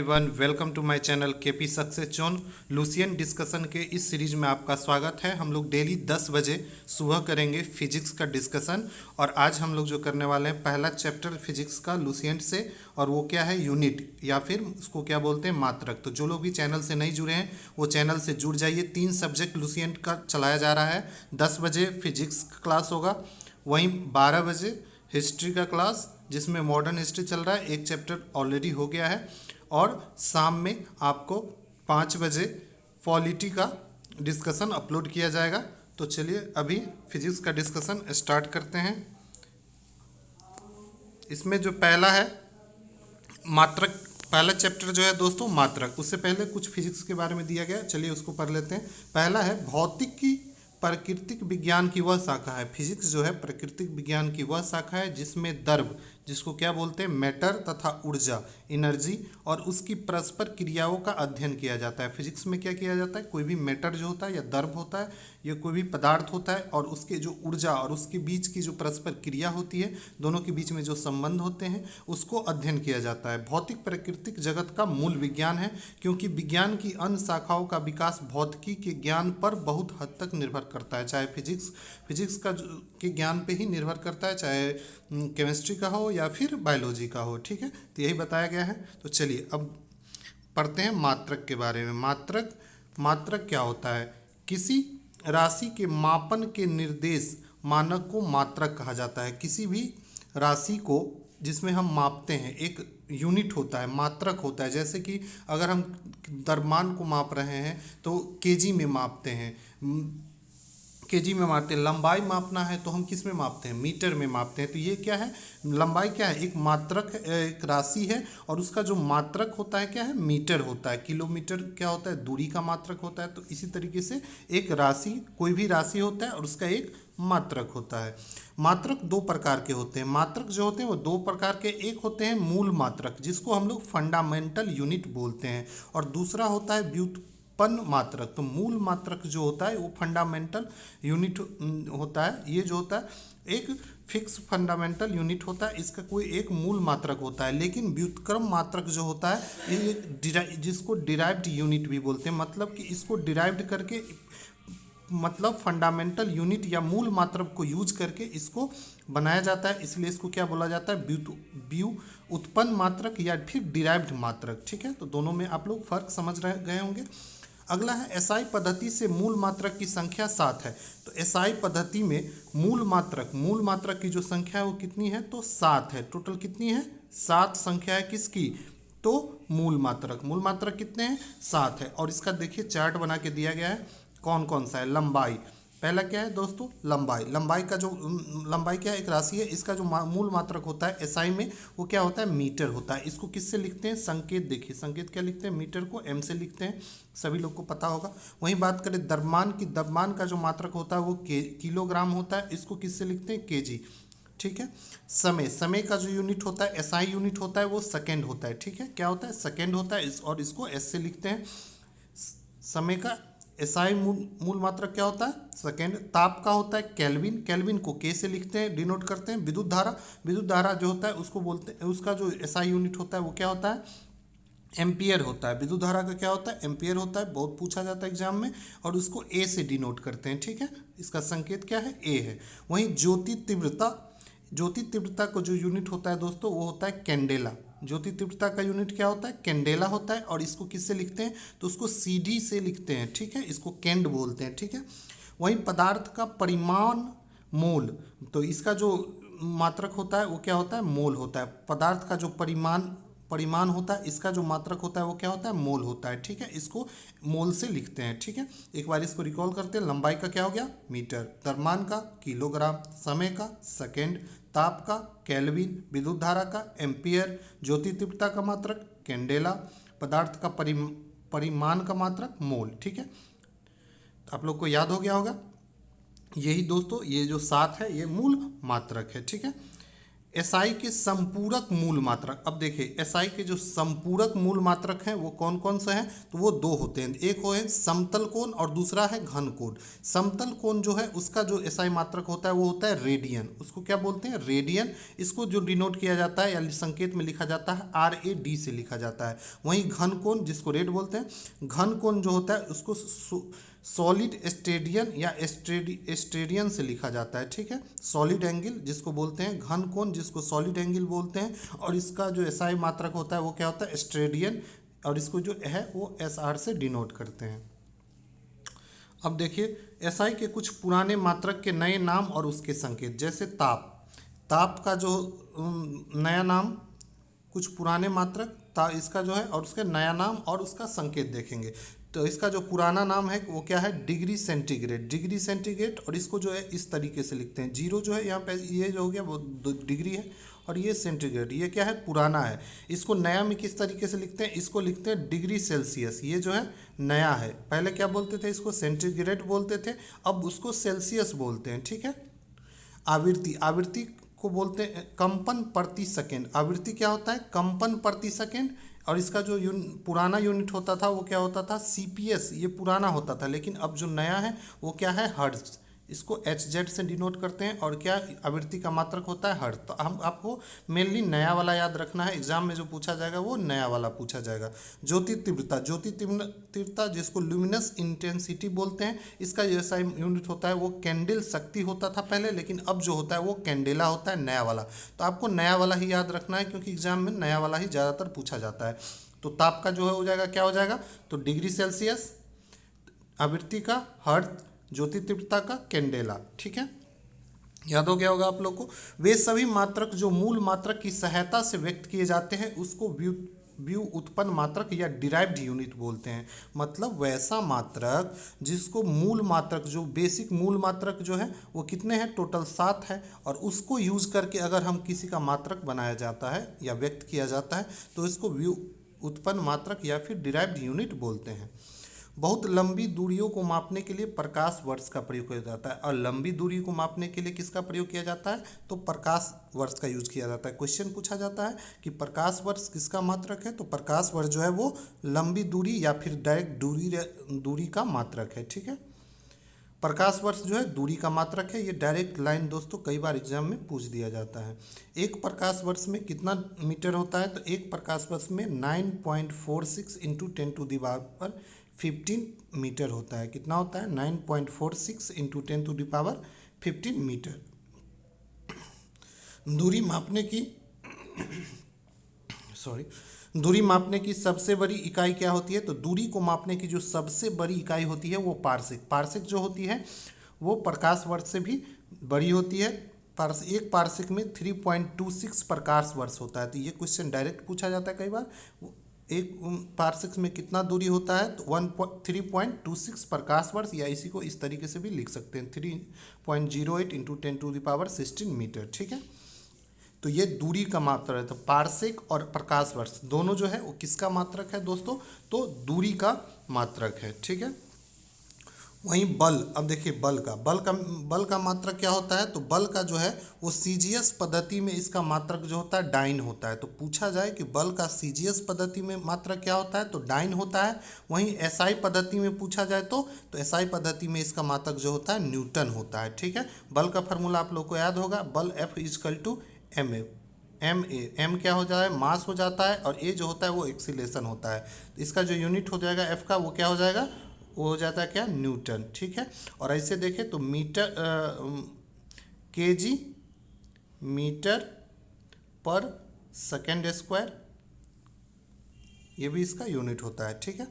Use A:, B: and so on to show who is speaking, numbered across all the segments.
A: Everyone, welcome to my channel KP success zone. लुसियन discussion के इस सीरीज में आपका स्वागत है। हम लोग डेली 10 बजे सुबह करेंगे फिजिक्स का डिस्कशन। और आज हम लोग जो करने वाले हैं, पहला चैप्टर फिजिक्स का लुसियन से, और वो क्या है, यूनिट, या फिर उसको क्या बोलते हैं, मात्रक। तो जो लोग भी चैनल से नहीं जुड़े हैं वो चैनल से जुड़ जाइए। 3 सब्जेक्ट लुसियन का चलाया जा रहा है। 10 बजे फिजिक्स का क्लास होगा, वहीं 12 बजे हिस्ट्री का क्लास जिसमें मॉडर्न हिस्ट्री चल रहा है, एक चैप्टर ऑलरेडी हो गया है। और शाम में आपको 5 बजे पॉलिटी का डिस्कशन अपलोड किया जाएगा। तो चलिए अभी फिजिक्स का डिस्कशन स्टार्ट करते हैं। इसमें जो पहला है मात्रक, पहला चैप्टर जो है दोस्तों मात्रक। उससे पहले कुछ फिजिक्स के बारे में दिया गया, चलिए उसको पढ़ लेते हैं। पहला है भौतिक की प्राकृतिक विज्ञान की वह शाखा है। फिजिक्स जो है प्राकृतिक विज्ञान की वह शाखा है जिसमें द्रव, जिसको क्या बोलते हैं, मैटर, तथा ऊर्जा, एनर्जी, और उसकी परस्पर क्रियाओं का अध्ययन किया जाता है। फिजिक्स में क्या किया जाता है, कोई भी मैटर जो होता है या द्रव होता है या कोई भी पदार्थ होता है, और उसके जो ऊर्जा और उसके बीच की जो परस्पर क्रिया होती है, दोनों के बीच में जो संबंध होते हैं, उसको अध्ययन किया जाता है। भौतिक प्राकृतिक जगत का मूल विज्ञान है, क्योंकि विज्ञान की अन्य शाखाओं का विकास भौतिकी के ज्ञान पर बहुत हद तक निर्भर करता है। चाहे फिजिक्स का के ज्ञान पे ही निर्भर करता है, चाहे केमिस्ट्री का हो या फिर बायोलॉजी का हो। ठीक है, तो यही बताया गया है। तो चलिए अब पढ़ते हैं मात्रक के बारे में। मात्रक क्या होता है? किसी राशि के मापन के निर्देश मानक को मात्रक कहा जाता है। किसी भी राशि को जिसमें हम मापते हैं, एक यूनिट होता है, मात्रक होता है। जैसे कि अगर हम द्रव्यमान को माप रहे हैं तो केजी में मापते हैं, केजी में मापते हैं। लंबाई मापना है तो हम किस में मापते हैं, मीटर में मापते हैं। तो ये क्या है, लंबाई क्या है, एक मात्रक, एक राशि है, और उसका जो मात्रक होता है क्या है, मीटर होता है। किलोमीटर क्या होता है, दूरी का मात्रक होता है। तो इसी तरीके से एक राशि, कोई भी राशि होता है और उसका एक मात्रक होता है। मात्रक 2 प्रकार के होते हैं। मात्रक जो होते हैं वो 2 प्रकार के, एक होते हैं मूल मात्रक जिसको हम लोग फंडामेंटल यूनिट बोलते हैं, और दूसरा होता है व्युत्पन्न मात्रक। तो मूल मात्रक जो होता है वो फंडामेंटल यूनिट होता है। ये जो होता है एक फिक्स फंडामेंटल यूनिट होता है, इसका कोई एक मूल मात्रक होता है। लेकिन व्युत्क्रम मात्रक जो होता है ये जिसको डिराइव्ड यूनिट भी बोलते हैं, मतलब कि इसको डिराइव्ड करके, मतलब फंडामेंटल यूनिट या मूल मात्रक को यूज करके इसको बनाया जाता है, इसलिए इसको क्या बोला जाता है, व्युत्पन्न मात्रक या फिर डिराइव्ड मात्रक। ठीक है, तो दोनों में आप लोग फर्क समझ रहे गए होंगे। अगला है एसआई पद्धति से मूल मात्रक की संख्या 7 है। तो एसआई पद्धति में मूल मात्रक की जो संख्या है वो कितनी है, तो 7 है। टोटल कितनी है, 7 संख्या है किसकी, तो मूल मात्रक कितने हैं, 7 है। और इसका देखिए चार्ट बना के दिया गया है, कौन कौन सा है। लंबाई, पहला क्या है दोस्तों, लंबाई का जो लंबाई क्या है, एक राशि है। इसका जो मूल मात्रक होता है एसआई में वो क्या होता है, मीटर होता है। इसको किससे लिखते हैं, संकेत देखिए, संकेत क्या लिखते हैं, मीटर को एम से लिखते हैं, सभी लोग को पता होगा। वहीं बात करें द्रव्यमान का जो मात्रक होता है वो किलोग्राम होता है, इसको किससे लिखते हैं, केजी। ठीक है, समय का जो यूनिट होता है, एसआई यूनिट होता है, वो सेकेंड होता है। ठीक है, क्या होता है, सेकेंड होता है, और इसको एस से लिखते हैं। समय का एसआई मूल मात्रक क्या होता है, सेकेंड। ताप का होता है केल्विन को के से लिखते हैं, डिनोट करते हैं। विद्युत धारा जो होता है उसको बोलते हैं, उसका जो एसआई यूनिट होता है वो क्या होता है, एम्पियर होता है। विद्युत धारा का क्या होता है, एम्पियर होता है, बहुत पूछा जाता है एग्जाम में, और उसको ए से डिनोट करते हैं। ठीक है, इसका संकेत क्या है, ए है। वहीं ज्योति तीव्रता को जो यूनिट होता है दोस्तों वो होता है कैंडेला। ज्योति तीव्रता का यूनिट क्या होता है, कैंडेला होता है, और इसको किससे लिखते हैं, तो उसको सीडी से लिखते हैं। ठीक है, इसको कैंड बोलते हैं। ठीक है, वहीं पदार्थ का परिमाण मोल, तो इसका जो मात्रक होता है वो क्या होता है, मोल होता है। पदार्थ का जो परिमाण होता है, इसका जो मात्रक होता है वो क्या होता है, मोल होता है। ठीक है, इसको मोल से लिखते हैं। ठीक है, एक बार इसको रिकॉल करते हैं। लंबाई का क्या हो गया, मीटर। द्रव्यमान का किलोग्राम। समय का सेकेंड। ताप का केल्विन। विद्युत धारा का एम्पियर। ज्योति तीव्रता का मात्रक कैंडेला। पदार्थ का परिमाण का मात्रक मोल। ठीक है, आप लोग को याद हो गया होगा। यही दोस्तों, ये जो 7 है ये मूल मात्रक है। ठीक है, एसआई के संपूरक मूल मात्रक। अब देखिए एसआई के जो संपूरक मूल मात्रक हैं वो कौन कौन से हैं, तो वो दो होते हैं, एक हो है समतल कोण और दूसरा है घन कोण। समतल कोण जो है उसका जो एसआई मात्रक होता है वो होता है रेडियन। उसको क्या बोलते हैं, रेडियन। इसको जो डिनोट किया जाता है या संकेत में लिखा जाता है RAD से लिखा जाता है। वहीं घन कोण जिसको रेड बोलते हैं, घन कोण जो होता है उसको सॉलिड स्टेडियन या स्टेडियन से लिखा जाता है। ठीक है, सॉलिड एंगल जिसको बोलते हैं, घन कोण जिसको सॉलिड एंगल बोलते हैं, और इसका जो एसआई मात्रक होता है वो क्या होता है, स्टेडियन, और इसको जो है वो SR से डिनोट करते हैं। अब देखिए एसआई के कुछ पुराने मात्रक के नए नाम और उसके संकेत, जैसे ताप। ताप का जो नया नाम, कुछ पुराने मात्रक इसका जो है और उसका नया नाम और उसका संकेत देखेंगे। तो इसका जो पुराना नाम है वो क्या है, डिग्री सेंटीग्रेड। डिग्री सेंटीग्रेड, और इसको जो है इस तरीके से लिखते हैं, जीरो जो है यहाँ पे ये जो हो गया वो डिग्री है, और ये सेंटीग्रेड, ये क्या है, पुराना है। इसको नया में किस तरीके से लिखते हैं, इसको लिखते हैं डिग्री सेल्सियस। ये जो है नया है, पहले क्या बोलते थे, इसको सेंटीग्रेड बोलते थे, अब उसको सेल्सियस बोलते हैं। ठीक है, आवृत्ति, आवृत्ति को बोलते हैं कंपन प्रति सेकेंड। आवृत्ति क्या होता है, कंपन प्रति सेकेंड, और इसका जो पुराना यूनिट होता था वो क्या होता था, CPS। ये पुराना होता था, लेकिन अब जो नया है वो क्या है, हर्ट्ज। इसको HZ से डिनोट करते हैं, और क्या आवृत्ति का मात्रक होता है हर्ट्ज। तो हम आपको मेनली नया वाला याद रखना है, एग्जाम में जो पूछा जाएगा वो नया वाला पूछा जाएगा। ज्योति तीव्रता, ज्योति तीव्रता जिसको ल्यूमिनस इंटेंसिटी बोलते हैं, इसका जैसा यूनिट होता है वो कैंडल शक्ति होता था पहले, लेकिन अब जो होता है वो कैंडेला होता है, नया वाला। तो आपको नया वाला ही याद रखना है, क्योंकि एग्जाम में नया वाला ही ज़्यादातर पूछा जाता है। तो ताप का जो है हो जाएगा, क्या हो जाएगा, तो डिग्री सेल्सियस, आवृत्ति का हर्ट्ज, ज्योति तीव्रता का कैंडेला। ठीक है, याद हो गया होगा आप लोग को। वे सभी मात्रक जो मूल मात्रक की सहायता से व्यक्त किए जाते हैं उसको व्युत्पन्न मात्रक या डिराइव्ड यूनिट बोलते हैं। मतलब वैसा मात्रक जिसको मूल मात्रक, जो बेसिक मूल मात्रक जो है वो कितने हैं, टोटल 7 है, और उसको यूज करके अगर हम किसी का मात्रक बनाया जाता है या व्यक्त किया जाता है तो इसको व्युत्पन्न मात्रक या फिर डिराइव्ड यूनिट बोलते हैं। बहुत लंबी दूरियों को मापने के लिए प्रकाश वर्ष का प्रयोग किया जाता है, और लंबी दूरी को मापने के लिए किसका प्रयोग किया जाता है, तो प्रकाश वर्ष का यूज किया जाता है। क्वेश्चन पूछा जाता है कि प्रकाश वर्ष किसका मात्रक है, तो प्रकाश वर्ष जो है वो लंबी दूरी या फिर डायरेक्ट दूरी का मात्रक है। ठीक है, प्रकाश वर्ष जो है दूरी का मात्रक है। ये डायरेक्ट लाइन दोस्तों कई बार एग्जाम में पूछ दिया जाता है। एक प्रकाश वर्ष में कितना मीटर होता है, तो एक प्रकाश वर्ष में 9.46 इंटू 10⁻15 मीटर होता है। कितना होता है, 9.46 इंटू 10⁻15 मीटर। दूरी मापने की दूरी मापने की सबसे बड़ी इकाई क्या होती है, तो दूरी को मापने की जो सबसे बड़ी इकाई होती है वो पारसेक। पारसेक जो होती है वो प्रकाश वर्ष से भी बड़ी होती है। एक पारसेक में 3.26 प्रकाश वर्ष होता है। तो ये क्वेश्चन डायरेक्ट पूछा जाता है कई बार, एक पारसेक में कितना दूरी होता है, तो 3.26 प्रकाश वर्ष, या इसी को इस तरीके से भी लिख सकते हैं 3.08 इंटू 10⁻16 मीटर। ठीक है, तो ये दूरी का मात्रक है। तो पारसेक और प्रकाश वर्ष दोनों जो है वो किसका मात्रक है दोस्तों, तो दूरी का मात्रक है। ठीक है, वहीं बल, अब देखिए बल का मात्रक क्या होता है, तो बल का जो है वो CGS पद्धति में इसका मात्रक जो होता है डाइन होता है। तो पूछा जाए कि बल का CGS पद्धति में मात्रक क्या होता है, तो डाइन होता है। वहीं SI पद्धति में पूछा जाए तो SI पद्धति में इसका मात्रक जो होता है न्यूटन होता है। ठीक है, बल का फार्मूला आप लोग को याद होगा, बल F = ma। m क्या हो जाता है, मास हो जाता है, और a जो होता है वो एक्सीलरेशन होता है। तो इसका जो यूनिट हो जाएगा F का, वो क्या हो जाएगा, वो हो जाता है क्या, न्यूटन। ठीक है, और ऐसे देखें तो मीटर kg मीटर पर सेकेंड स्क्वायर, ये भी इसका यूनिट होता है। ठीक है,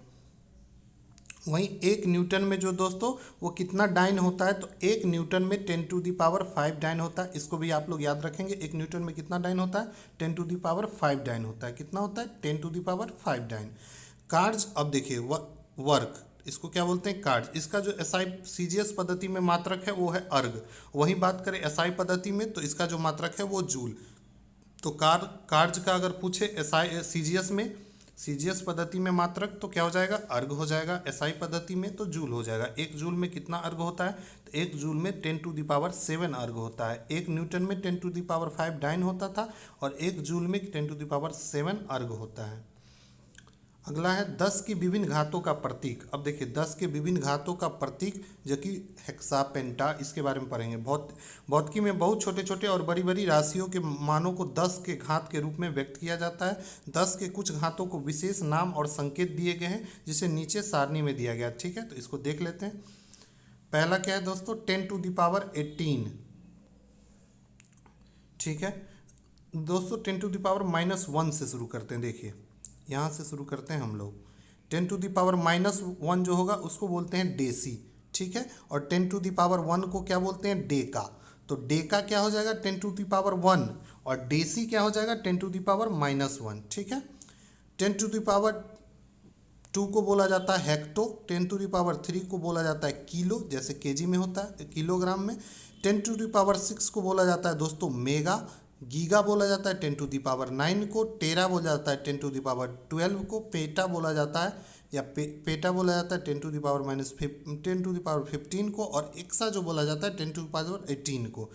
A: वहीं एक न्यूटन में जो दोस्तों वो कितना डाइन होता है, तो एक न्यूटन में 10⁵ डाइन होता है। इसको भी आप लोग याद रखेंगे, एक न्यूटन में कितना डाइन होता है, 10⁵ डाइन होता है। कितना होता है, 10⁵ डाइन। कार्ज, अब देखिए वर्क, इसको क्या बोलते हैं, कार्ज। इसका जो SI CGS पद्धति में मात्रक है वो है अर्ग। वहीं बात करें SI पद्धति में तो इसका जो मात्रक है वो जूल। तो कार्ज का अगर पूछे SI CGS में सीजीएस पद्धति में मात्रक तो क्या हो जाएगा, अर्ग हो जाएगा। एसआई पद्धति में तो जूल हो जाएगा। एक जूल में कितना अर्ग होता है, तो एक जूल में 10⁻7 अर्ग होता है। एक न्यूटन में 10⁵ डाइन होता था और एक जूल में 10⁻7 अर्ग होता है। अगला है 10 की विभिन्न घातों का प्रतीक। अब देखिए 10 के विभिन्न घातों का प्रतीक जो कि हेक्सा पेंटा, इसके बारे में पढ़ेंगे। भौतिकी में बहुत छोटे छोटे और बड़ी बड़ी राशियों के मानों को 10 के घात के रूप में व्यक्त किया जाता है। 10 के कुछ घातों को विशेष नाम और संकेत दिए गए हैं, जिसे नीचे सारणी में दिया गया। ठीक है, तो इसको देख लेते हैं। पहला क्या है दोस्तों, 10⁻18। ठीक है दोस्तों, 10⁻−1 से शुरू करते हैं। देखिए यहाँ से शुरू करते हैं हम लोग। 10⁻−1 जो होगा उसको बोलते हैं डेसी। ठीक है, और 10⁻1 को क्या बोलते हैं, डेका। तो डेका क्या हो जाएगा, 10⁻1, और डेसी क्या हो जाएगा, 10⁻−1। ठीक है, 10⁻2 को बोला जाता है हेक्टो। 10⁻3 को बोला जाता है किलो, जैसे केजी में होता है, किलोग्राम में। 10⁻6 को बोला जाता है दोस्तों मेगा। गीगा बोला जाता है 10⁻9 को। टेरा बोला जाता है 10⁻12 को। पेटा बोला जाता है या पेटा बोला जाता है 10⁻15 को। और एक्सा जो बोला जाता है 10⁻18 को।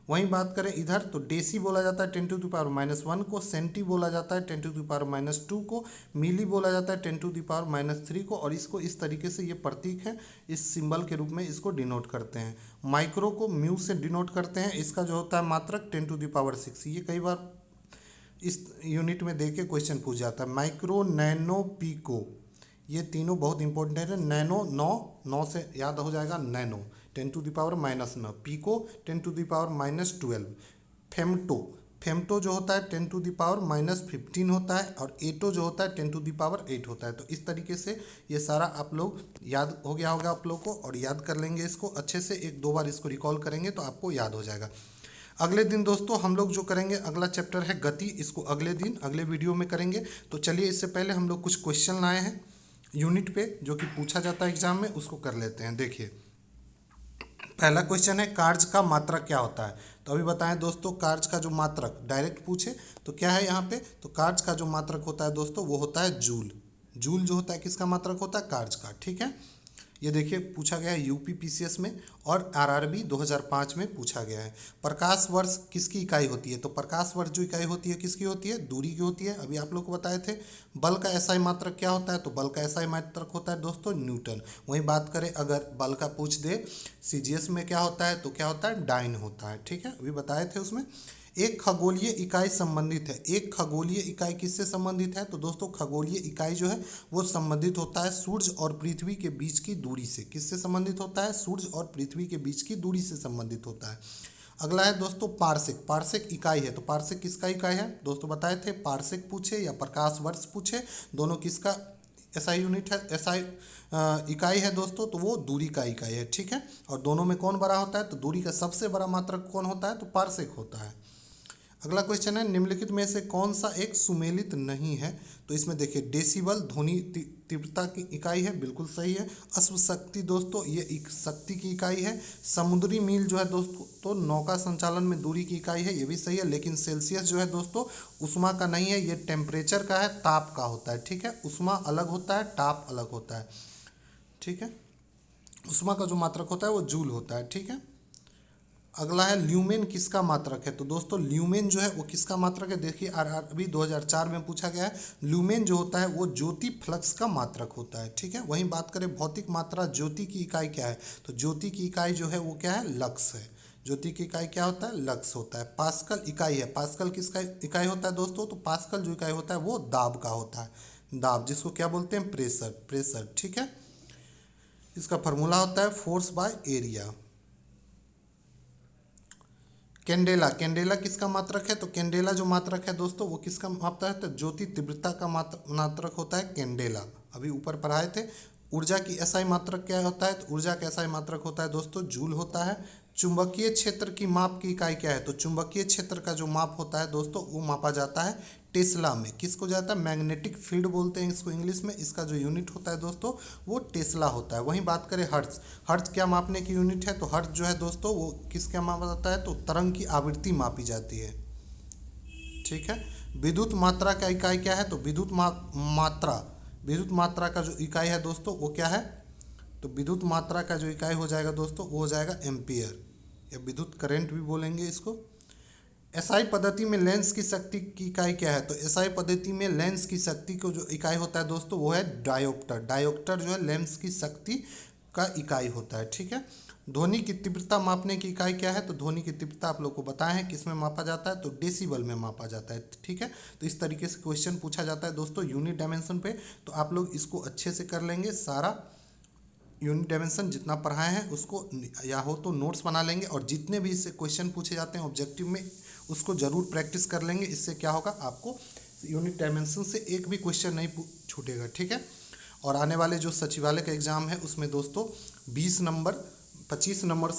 A: वहीं बात करें इधर तो डेसी बोला जाता है 10⁻−1 को। सेंटी बोला जाता है 10⁻2 को। मिली बोला जाता है 10⁻3 को। और इसको इस तरीके से ये प्रतीक है, इस सिंबल के रूप में इसको डिनोट करते हैं। माइक्रो को म्यू से डिनोट करते हैं। इसका जो होता है मात्रक 10⁻6। ये कई बार इस यूनिट में देके क्वेश्चन पूछ जाता है। माइक्रो, नैनो, पीको, ये तीनों बहुत इंपॉर्टेंट है। नैनो 9 से याद हो जाएगा, नैनो 10⁻−9। पीको 10⁻−12। फेम्टो जो होता है 10⁻−15 होता है। और एटो जो होता है 10⁸ होता है। तो इस तरीके से ये सारा आप लोग याद हो गया होगा आप लोग को, और याद कर लेंगे इसको अच्छे से। 1-2 बार इसको रिकॉल करेंगे तो आपको याद हो जाएगा। अगले दिन दोस्तों हम लोग जो करेंगे, अगला चैप्टर है गति। इसको अगले दिन अगले वीडियो में करेंगे। तो चलिए इससे पहले हम लोग कुछ क्वेश्चन लाए हैं यूनिट पे, जो कि पूछा जाता है एग्जाम में, उसको कर लेते हैं। देखिए पहला क्वेश्चन है, कार्य का मात्रक क्या होता है। तो अभी बताएं दोस्तों, कार्य का जो मात्रक डायरेक्ट पूछे तो क्या है यहाँ पे, तो कार्य का जो मात्रक होता है दोस्तों वो होता है जूल। जूल जो होता है किसका मात्रक होता है, कार्य का। ठीक है, ये देखिए पूछा गया है यूपी पीसीएस में और आरआरबी 2005 में पूछा गया है। प्रकाश वर्ष किसकी इकाई होती है, तो प्रकाश वर्ष जो इकाई होती है किसकी होती है, दूरी की होती है। अभी आप लोग को बताए थे। बल का एसआई मात्रक क्या होता है, तो बल का एसआई मात्रक होता है दोस्तों न्यूटन। वहीं बात करें अगर बल का पूछ दे सीजीएस में क्या होता है, तो क्या होता है, डाइन होता है। ठीक है, अभी बताए थे उसमें। एक खगोलीय इकाई संबंधित है। एक खगोलीय इकाई किससे संबंधित है, तो दोस्तों खगोलीय इकाई जो है वो संबंधित होता है सूर्य और पृथ्वी के बीच की दूरी से। किससे संबंधित होता है, सूर्य और पृथ्वी के बीच की दूरी से संबंधित होता है। अगला है दोस्तों पार्सेक। पार्सेक इकाई है, तो पार्सेक किसका इकाई है, दोस्तों बताए थे। पार्सेक पूछे या प्रकाश वर्ष पूछे, दोनों किसका एसआई यूनिट है, एसआई इकाई है दोस्तों, तो वो दूरी का इकाई है। ठीक है, और दोनों में कौन बड़ा होता है, तो दूरी का सबसे बड़ा मात्रक कौन होता है, तो पार्सेक होता है। अगला क्वेश्चन है, निम्नलिखित में से कौन सा एक सुमेलित नहीं है, तो इसमें देखिए डेसिबल ध्वनि तीव्रता की इकाई है, बिल्कुल सही है। अश्व शक्ति दोस्तों ये एक शक्ति की इकाई है। समुद्री मील जो है दोस्तों तो नौका संचालन में दूरी की इकाई है, ये भी सही है। लेकिन सेल्सियस जो है दोस्तों उष्मा का नहीं है, ये टेम्परेचर का है, ताप का होता है। ठीक है, उष्मा अलग होता है, ताप अलग होता है। ठीक है, उष्मा का जो मात्रक होता है वो जूल होता है। ठीक है, अगला है ल्यूमेन किसका मात्रक है, तो दोस्तों ल्यूमेन जो है वो किसका मात्रक है, देखिए आरआरबी 2004 में पूछा गया है। ल्यूमेन जो होता है वो ज्योति फ्लक्स का मात्रक होता है। ठीक है, वहीं बात करें भौतिक मात्रा, ज्योति की इकाई क्या है, तो ज्योति की इकाई जो है वो क्या है, लक्स है। ज्योति की इकाई क्या होता है, लक्स होता है। पास्कल इकाई है। पास्कल किसका इकाई होता है दोस्तों, तो पास्कल जो इकाई होता है वो दाब का होता है। दाब जिसको क्या बोलते हैं, प्रेशर। ठीक है, इसका फॉर्मूला होता है फोर्स बाय एरिया। कैंडेला किसका मात्रक है, तो कैंडेला जो मात्रक है दोस्तों वो किसका मापता है, तो ज्योति तीव्रता का मात्रक होता है कैंडेला। अभी ऊपर पढ़ाए थे। ऊर्जा की एसआई मात्रक क्या होता है, तो ऊर्जा का एसआई मात्रक होता है दोस्तों जूल होता है। चुंबकीय क्षेत्र की माप की इकाई क्या है, तो चुंबकीय क्षेत्र का जो माप होता है दोस्तों वो मापा जाता है टेस्ला में। किसको जाता है, मैग्नेटिक फील्ड बोलते हैं इसको इंग्लिश में। इसका जो यूनिट होता है दोस्तों वो टेस्ला होता है। वहीं बात करें हर्ट्ज। हर्ट्ज क्या मापने की यूनिट है, तो हर्ट्ज जो है दोस्तों वो किसका मापा जाता है, तो तरंग की आवृत्ति मापी जाती है। ठीक है, विद्युत मात्रा का इकाई क्या है? तो विद्युत मात्रा का जो इकाई है दोस्तों वो क्या है? तो विद्युत मात्रा का जो इकाई हो जाएगा दोस्तों वो हो जाएगा एम्पियर, या विद्युत करंट भी बोलेंगे इसको। एसआई पद्धति में लेंस की शक्ति की इकाई क्या है? तो एसआई पद्धति में लेंस की शक्ति को जो इकाई होता है दोस्तों वो है डायोप्टर। डायोप्टर जो है लेंस की शक्ति का इकाई होता है, ठीक है। ध्वनि की तीव्रता मापने की इकाई क्या है? तो ध्वनि की तीव्रता आप लोग को बताया है किस में मापा जाता है? तो डेसिबल में मापा जाता है, ठीक है। तो इस तरीके से क्वेश्चन पूछा जाता है दोस्तों यूनिट डायमेंशन पे। तो आप लोग इसको अच्छे से कर लेंगे, सारा यूनिट डायमेंशन जितना पढ़ाए हैं उसको या हो तो नोट्स बना लेंगे, और जितने भी इससे क्वेश्चन पूछे जाते हैं ऑब्जेक्टिव में उसको जरूर प्रैक्टिस कर लेंगे। इससे क्या होगा, आपको यूनिट डायमेंशन से एक भी क्वेश्चन नहीं छूटेगा, ठीक है। और आने वाले जो सचिवालय का एग्ज़ाम है उसमें दोस्तों 25 नंबर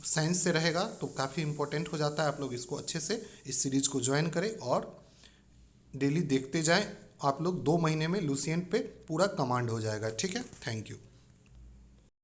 A: साइंस से रहेगा, तो काफ़ी इंपॉर्टेंट हो जाता है। आप लोग इसको अच्छे से इस सीरीज को ज्वाइन करें और डेली देखते जाएं। आप लोग 2 महीने में लुसेंट पे पूरा कमांड हो जाएगा, ठीक है। Thank you.